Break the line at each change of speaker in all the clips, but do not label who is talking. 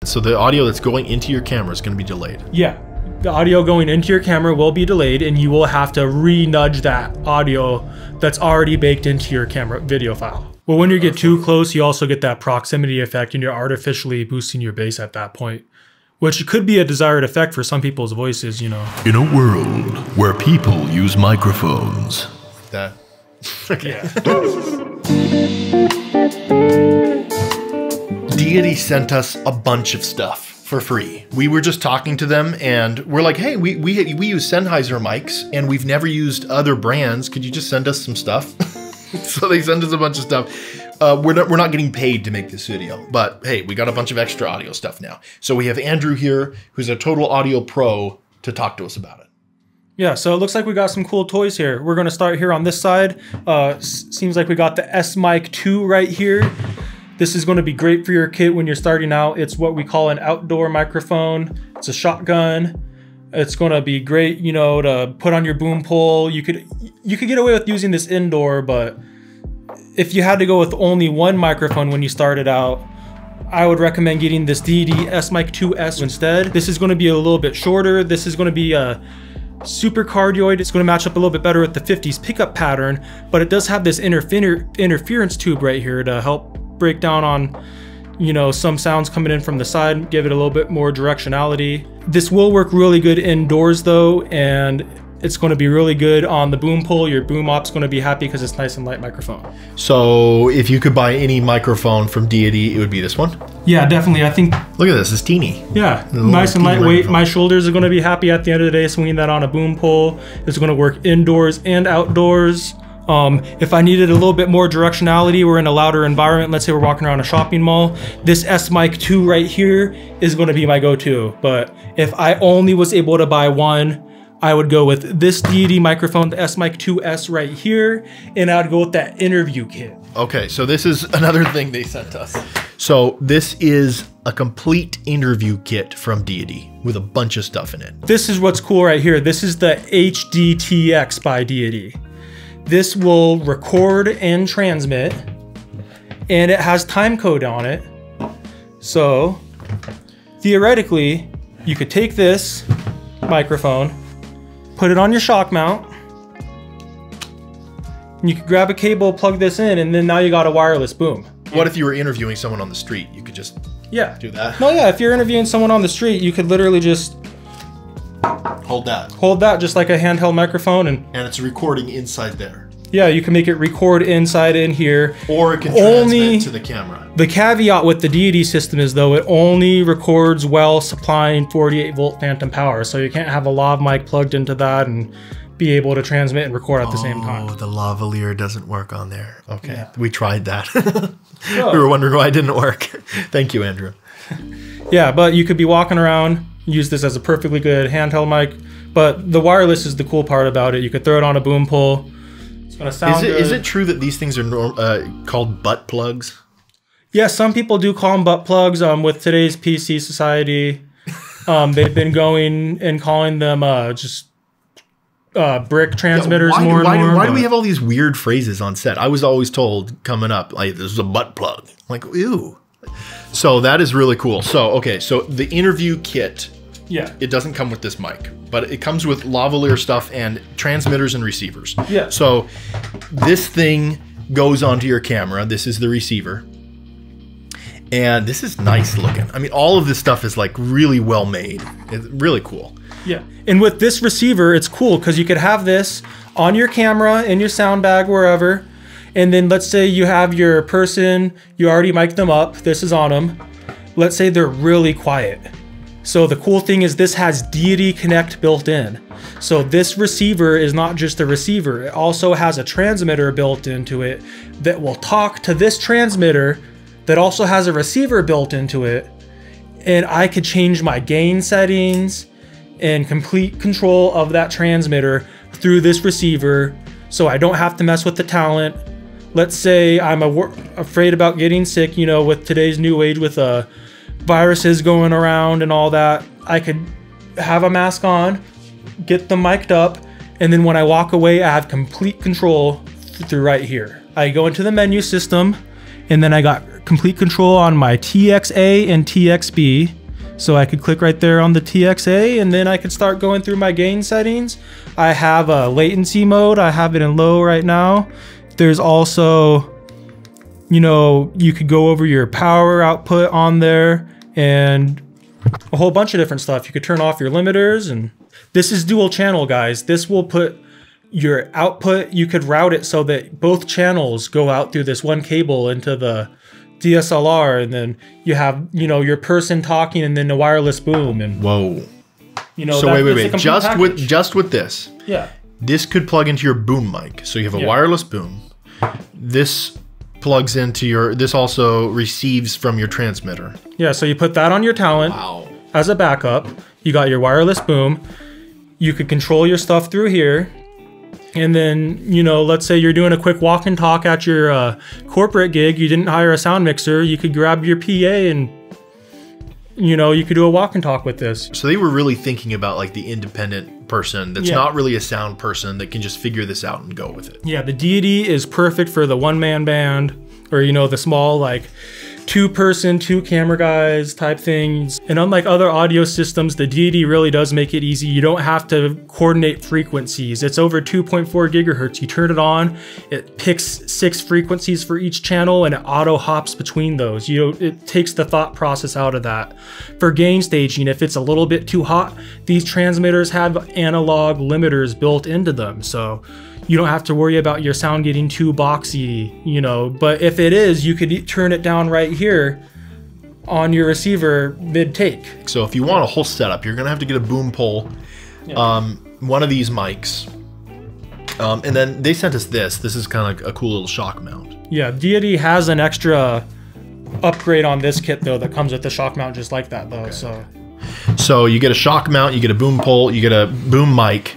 So the audio that's going into your camera is going to be delayed.
Yeah, the audio going into your camera will be delayed, and you will have to re-nudge that audio that's already baked into your camera video file. Well, when you get too close, you also get that proximity effect, and you're artificially boosting your bass at that point, which could be a desired effect for some people's voices, you know.
In a world where people use microphones.
That. Okay.
Yeah.
Deity sent us a bunch of stuff for free. We were just talking to them and we're like, hey, we use Sennheiser mics and we've never used other brands. Could you just send us some stuff? So they sent us a bunch of stuff. We're not getting paid to make this video, but hey, we got a bunch of extra audio stuff now. So we have Andrew here, who's a total audio pro, to talk to us about it.
Yeah, so it looks like we got some cool toys here. We're gonna start here on this side. Seems like we got the Dds Mic 2 right here. This is gonna be great for your kit when you're starting out. It's what we call an outdoor microphone. It's a shotgun. It's gonna be great, you know, to put on your boom pole. You could get away with using this indoor, but if you had to go with only one microphone when you started out, I would recommend getting this Dds Mic 2S instead. This is gonna be a little bit shorter. This is gonna be a super cardioid. It's going to match up a little bit better with the 50s pickup pattern, but it does have this interference tube right here to help break down on, you know, some sounds coming in from the side, give it a little bit more directionality. This will work really good indoors though, and it's going to be really good on the boom pole. Your boom op's going to be happy because it's nice and light microphone.
So if you could buy any microphone from Deity, it would be this one?
Yeah, definitely. I think.
Look at this, it's teeny.
Yeah, nice and lightweight. My shoulders are going to be happy at the end of the day swinging that on a boom pole. It's going to work indoors and outdoors. If I needed a little bit more directionality, we're in a louder environment. Let's say we're walking around a shopping mall. This Dds Mic 2 right here is going to be my go-to. But if I only was able to buy one, I would go with this Deity microphone, the Dds Mic 2S right here, and I'd go with that interview kit.
Okay, so this is another thing they sent us. So this is a complete interview kit from Deity with a bunch of stuff in it.
This is what's cool right here. This is the HDTX by Deity. This will record and transmit, and it has time code on it. So theoretically, you could take this microphone, put it on your shock mount, and you could grab a cable, plug this in, and then now you got a wireless boom.
What if you were interviewing someone on the street? You could just do that?
No, yeah, if you're interviewing someone on the street, you could literally just
hold that.
Hold that just like a handheld microphone, and
it's recording inside there.
Yeah, you can make it record inside in here.
Or it can transmit to the camera.
The caveat with the Deity system is though, it only records while supplying 48 volt phantom power. So you can't have a lav mic plugged into that and be able to transmit and record at the same time.
Oh, the lavalier doesn't work on there. Okay,
yeah. We
tried that. We were wondering why it didn't work. Thank you, Andrew.
Yeah, but you could be walking around, use this as a perfectly good handheld mic, but the wireless is the cool part about it. You could throw it on a boom pole. It's gonna sound good.
Is it true that these things are called butt plugs?
Yeah, some people do call them butt plugs. With today's PC society, they've been going and calling them just brick transmitters more and more.
Why do we have all these weird phrases on set? I was always told coming up, like, this is a butt plug. I'm like, ew. So that is really cool. So, okay, so the interview kit, it doesn't come with this mic, but it comes with lavalier stuff and transmitters and receivers.
Yeah.
So this thing goes onto your camera. This is the receiver. And this is nice looking. I mean, all of this stuff is like really well made. It's really cool.
Yeah. And with this receiver, it's cool because you could have this on your camera, in your sound bag, wherever. And then let's say you have your person, you already mic'd them up. This is on them. Let's say they're really quiet. So the cool thing is this has Deity Connect built in. So this receiver is not just a receiver. It also has a transmitter built into it that will talk to this transmitter that also has a receiver built into it. And I could change my gain settings and complete control of that transmitter through this receiver, so I don't have to mess with the talent. Let's say I'm afraid about getting sick, you know, with today's new age with viruses going around and all that. I could have a mask on, get them mic'd up, and then when I walk away, I have complete control through right here. I go into the menu system, and then I got complete control on my TXA and TXB. So I could click right there on the TXA, and then I could start going through my gain settings. I have a latency mode. I have it in low right now. There's also, you know, you could go over your power output on there and a whole bunch of different stuff. You could turn off your limiters, and this is dual channel, guys. This will put your output, you could route it so that both channels go out through this one cable into the DSLR, and then you have, you know, your person talking and then a wireless boom. And
whoa.
You know,
so wait. Just with this.
Yeah.
This could plug into your boom mic. So you have a wireless boom. This plugs into your, this also receives from your transmitter.
Yeah, so you put that on your talent as a backup. You got your wireless boom. You could control your stuff through here. And then, you know, let's say you're doing a quick walk and talk at your corporate gig. You didn't hire a sound mixer. You could grab your PA and, you know, you could do a walk and talk with this.
So they were really thinking about like the independent person that's not really a sound person that can just figure this out and go with it.
Yeah, the Deity is perfect for the one-man band, or, you know, the small, like, two-person, two-camera guys type things. And unlike other audio systems, the Deity really does make it easy. You don't have to coordinate frequencies. It's over 2.4 gigahertz. You turn it on, it picks 6 frequencies for each channel, and it auto hops between those. You know, it takes the thought process out of that. For gain staging, if it's a little bit too hot, these transmitters have analog limiters built into them. So you don't have to worry about your sound getting too boxy, you know, but if it is, you could turn it down right here on your receiver mid-take.
So if you want a whole setup, you're gonna have to get a boom pole, one of these mics, and then they sent us this. This is kind of a cool little shock mount. Yeah,
Deity has an extra upgrade on this kit though that comes with the shock mount just like that though,
So you get a shock mount, you get a boom pole, you get a boom mic,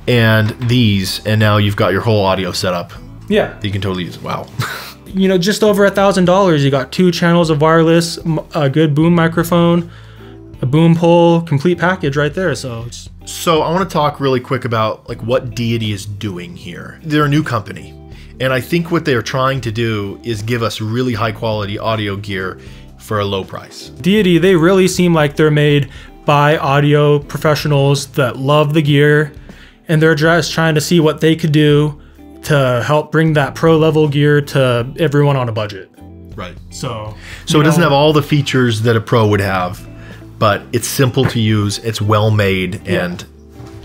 and these, and now you've got your whole audio setup.
Yeah.
You can totally use. Wow.
You know, just over $1,000, you got 2 channels of wireless, a good boom microphone, a boom pole, complete package right there. So
I want to talk really quick about like what Deity is doing here. They're a new company, and I think what they're trying to do is give us really high quality audio gear for a low price.
Deity, they really seem like they're made by audio professionals that love the gear, and they're just trying to see what they could do to help bring that pro level gear to everyone on a budget.
Right.
So
it doesn't have all the features that a pro would have, but it's simple to use, it's well made, and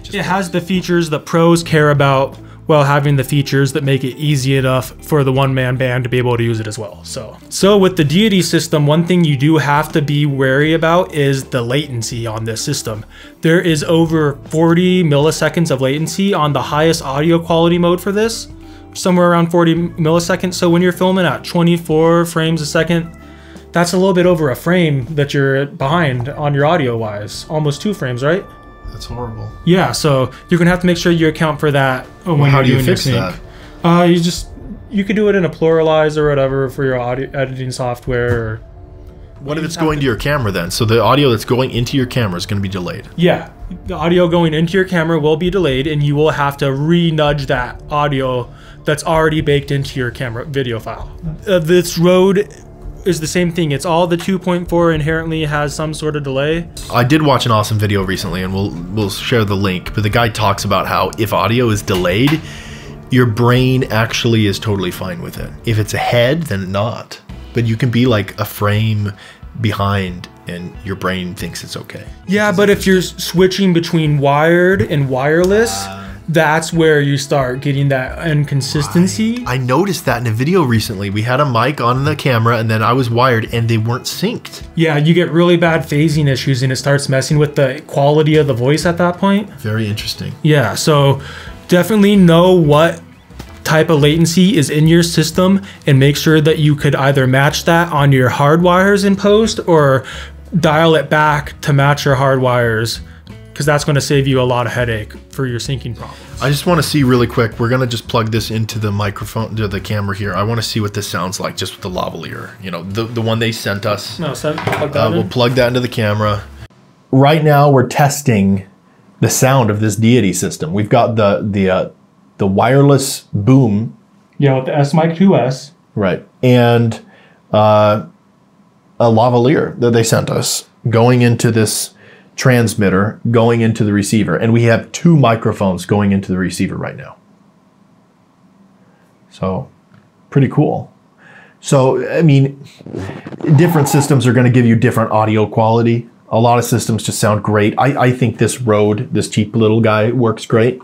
it has the features that pros care about, while having the features that make it easy enough for the one-man band to be able to use it as well. So with the Deity system, one thing you do have to be wary about is the latency on this system. There is over 40 milliseconds of latency on the highest audio quality mode for this, somewhere around 40 milliseconds. So when you're filming at 24 frames a second, that's a little bit over a frame that you're behind on your audio wise, almost 2 frames, right?
That's horrible.
Yeah, so you're gonna have to make sure you account for that when
how
you're
do you
doing
fix
your sync. You could do it in a pluralizer or whatever for your audio editing software. Or
what if it's going to your camera then? So the audio that's going into your camera is going to be delayed.
Yeah, the audio going into your camera will be delayed, and you will have to re-nudge that audio that's already baked into your camera video file. This Rode is the same thing. It's all the 2.4 inherently has some sort of delay.
I did watch an awesome video recently, and we'll share the link, but the guy talks about how if audio is delayed, your brain actually is totally fine with it. If it's ahead, then not. But you can be like a frame behind and your brain thinks it's okay.
Yeah, but if you're switching between wired and wireless, that's where you start getting that inconsistency.
I noticed that in a video recently. We had a mic on the camera and then I was wired and they weren't synced.
Yeah, you get really bad phasing issues and it starts messing with the quality of the voice at that point.
Very interesting.
Yeah, so definitely know what type of latency is in your system and make sure that you could either match that on your hard wires in post or dial it back to match your hard wires, because that's going to save you a lot of headache for your syncing problems. I
just want to see really quick, we're going to just plug this into the microphone, to the camera here. I want to see what this sounds like just with the lavalier, you know, the one they sent us.
No, so plug that in.
We'll plug that into the camera. Right now we're testing the sound of this Deity system. We've got the wireless boom.
Yeah, with the S Mic 2S.
Right. And a lavalier that they sent us going into this transmitter, going into the receiver. And we have 2 microphones going into the receiver right now. So pretty cool. So, I mean, different systems are going to give you different audio quality. A lot of systems just sound great. I think this Rode, this cheap little guy, works great.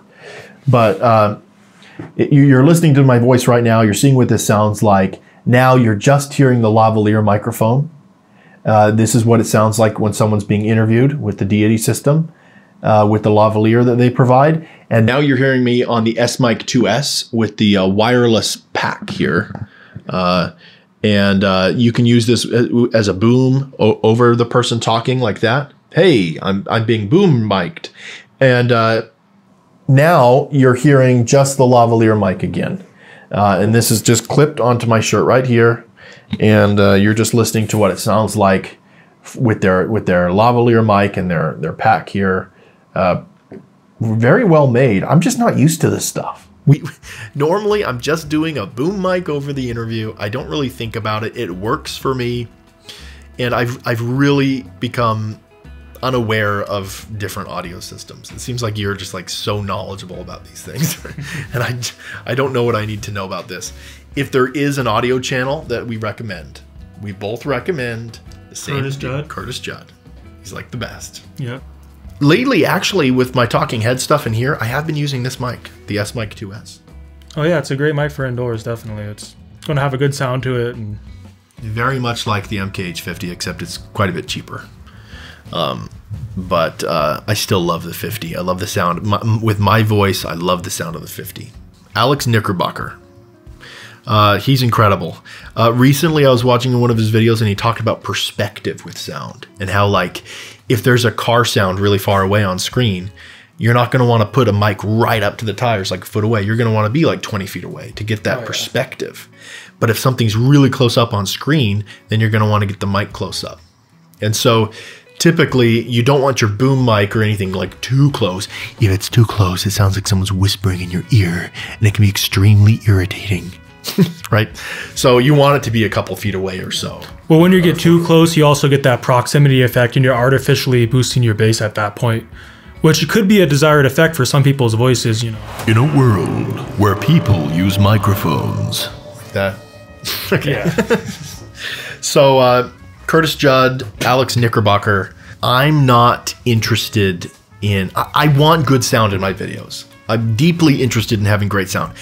But you're listening to my voice right now. You're seeing what this sounds like. Now you're just hearing the lavalier microphone. This is what it sounds like when someone's being interviewed with the Deity system, with the lavalier that they provide. And now you're hearing me on the S-Mic 2S with the wireless pack here. And you can use this as a boom over the person talking like that. Hey, I'm being boom mic'd. And now you're hearing just the lavalier mic again. And this is just clipped onto my shirt right here. And you're just listening to what it sounds like with their lavalier mic and their pack here. Very well made. I'm just not used to this stuff. Normally I'm just doing a boom mic over the interview. I don't really think about it. It works for me. And I've really become unaware of different audio systems. It seems like you're just like so knowledgeable about these things. And I don't know what I need to know about this. If there is an audio channel that we recommend, we both recommend the same Curtis Judd. He's like the best.
Yeah.
Lately, actually, with my talking head stuff in here, I have been using this mic, the S-Mic 2S.
Oh yeah, it's a great mic for indoors, definitely. It's going to have a good sound to it. And
very much like the MKH50, except it's quite a bit cheaper. But I still love the 50. I love the sound. With my voice, I love the sound of the 50. Alex Knickerbocker. He's incredible. Recently, I was watching one of his videos and he talked about perspective with sound and how, like, if there's a car sound really far away on screen, you're not going to want to put a mic right up to the tires like a foot away. You're going to want to be like 20 feet away to get that perspective. But if something's really close up on screen, then you're going to want to get the mic close up. And so typically you don't want your boom mic or anything like too close. If it's too close, it sounds like someone's whispering in your ear and it can be extremely irritating. Right? So you want it to be a couple feet away or so.
Well, when you get too close, you also get that proximity effect and you're artificially boosting your bass at that point, which could be a desired effect for some people's voices, you know.
In a world where people use microphones.
Like that. Okay. Yeah. So Curtis Judd, Alex Knickerbocker, I'm not interested in, I want good sound in my videos. I'm deeply interested in having great sound.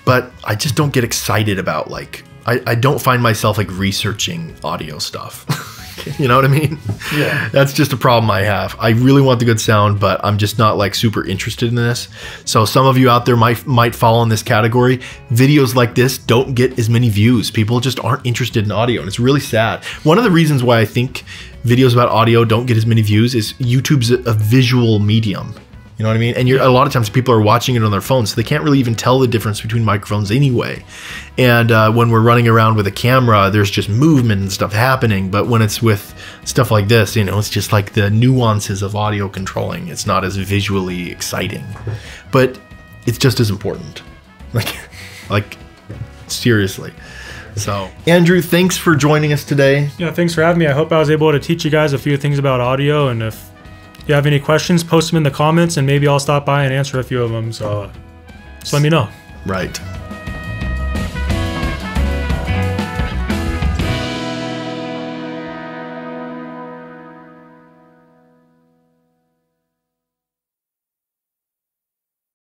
But I just don't get excited about, like, I don't find myself like researching audio stuff. You know what I mean?
Yeah.
That's just a problem I have. I really want the good sound, but I'm just not like super interested in this. So some of you out there might fall in this category. Videos like this don't get as many views. People just aren't interested in audio, and it's really sad. One of the reasons why I think videos about audio don't get as many views is YouTube's a visual medium. You know what I mean? And a lot of times people are watching it on their phones, so they can't really even tell the difference between microphones anyway. And when we're running around with a camera, there's just movement and stuff happening. But when it's with stuff like this, you know, it's just like the nuances of audio controlling. It's not as visually exciting, but it's just as important. Like seriously. So, Andrew, thanks for joining us today.
Yeah, thanks for having me. I hope I was able to teach you guys a few things about audio, and if you have any questions, post them in the comments and maybe I'll stop by and answer a few of them. So let me know.
Right.